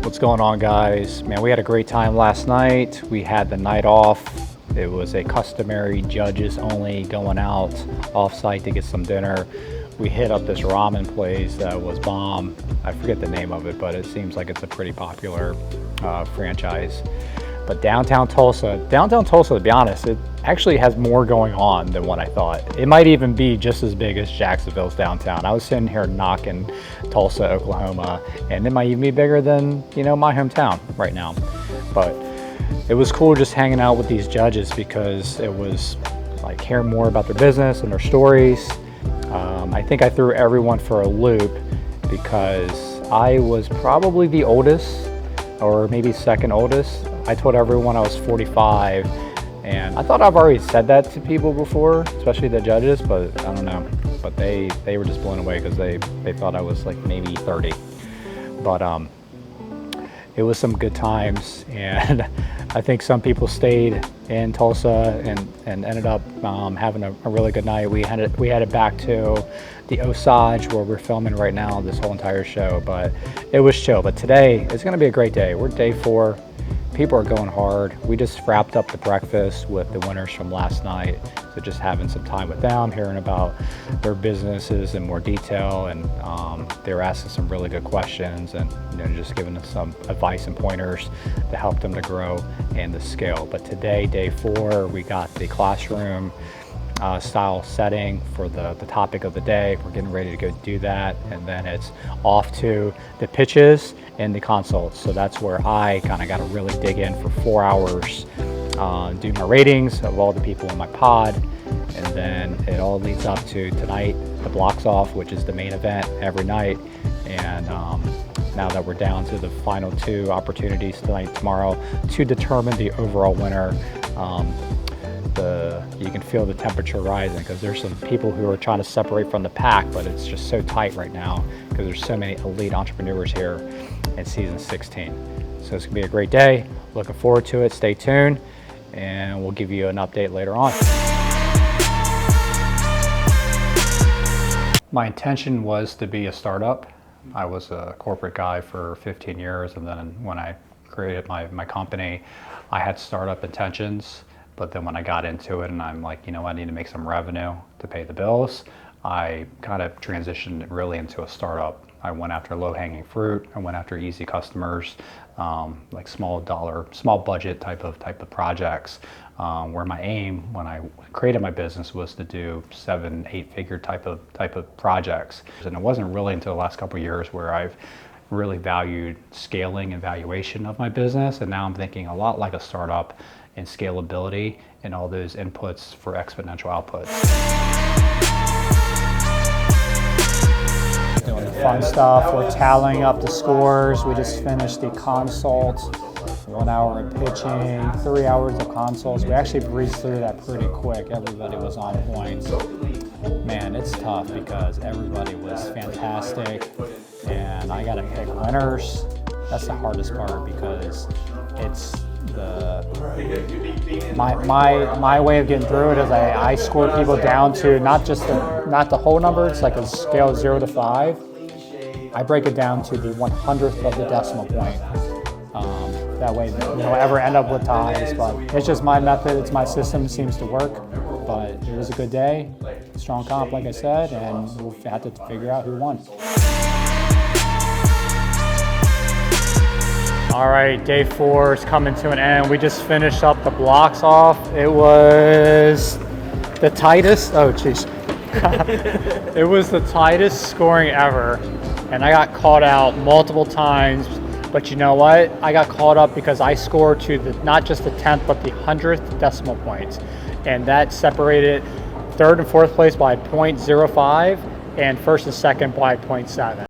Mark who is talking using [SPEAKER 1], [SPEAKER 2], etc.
[SPEAKER 1] What's going on, guys? Man, we had a great time last night. We had the night off. It was a customary judges only going out off-site to get some dinner. We hit up this ramen place that was bomb. I forget the name of it, but it seems like it's a pretty popular franchise. But downtown Tulsa, to be honest, it actually has more going on than what I thought. It might even be just as big as Jacksonville's downtown. I was sitting here knocking Tulsa, Oklahoma, and it might even be bigger than, my hometown right now. But it was cool just hanging out with these judges because it was like hearing more about their business and their stories. I think I threw everyone for a loop because I was probably the oldest, or maybe second oldest. I told everyone I was 45, and I thought I've already said that to people before, especially the judges, but I don't know. But they were just blown away because they thought I was like maybe 30. But it was some good times, and I think some people stayed in Tulsa and ended up having a really good night. We headed back to the Osage where we're filming right now this whole entire show, but it was chill. But today it's going to be a great day. We're day 4. People are going hard. We just wrapped up the breakfast with the winners from last night. So just having some time with them, hearing about their businesses in more detail, and they were asking some really good questions, and just giving us some advice and pointers to help them to grow and to scale. But today, day 4, we got the classroom style setting for the topic of the day. We're getting ready to go do that, and then it's off to the pitches and the consults. So that's where I kind of got to really dig in for 4 hours, do my ratings of all the people in my pod, and then it all leads up to tonight, the Blox off, which is the main event every night. And now that we're down to the final 2 opportunities tonight, tomorrow, to determine the overall winner. You can feel the temperature rising because there's some people who are trying to separate from the pack, but it's just so tight right now because there's so many elite entrepreneurs here in season 16. So it's gonna be a great day. Looking forward to it. Stay tuned, and we'll give you an update later on. My intention was to be a startup. I was a corporate guy for 15 years, and then when I created my company, I had startup intentions. But then when I got into it and I'm like, I need to make some revenue to pay the bills, I kind of transitioned really into a startup. I went after low-hanging fruit. I went after easy customers, like small budget type of projects, where my aim when I created my business was to do 7-8 figure type of projects. And it wasn't really until the last couple of years where I've really valued scaling and valuation of my business. And now I'm thinking a lot like a startup in scalability and all those inputs for exponential outputs. Doing the fun stuff, we're tallying up the scores. We just finished the consults, 1 hour of pitching, 3 hours of consults. We actually breezed through that pretty quick. Everybody was on point. Man, it's tough because everybody was fantastic, and I gotta pick winners. That's the hardest part because it's my way of getting through it is I score people down to not the whole number. It's like a scale of 0 to 5. I break it down to the 100th of the decimal point. That way, we don't ever end up with ties. But it's just my method. It's my system. It seems to work. But it was a good day. Strong comp, like I said, and we'll have to figure out who won. All right, day 4 is coming to an end. We just finished up the Blox off. It was the tightest, it was the tightest scoring ever. And I got called out multiple times, but you know what? I got called up because I scored to not just the 10th, but the 100th decimal points. And that separated 3rd and 4th place by 0.05 and 1st and 2nd by 0.7.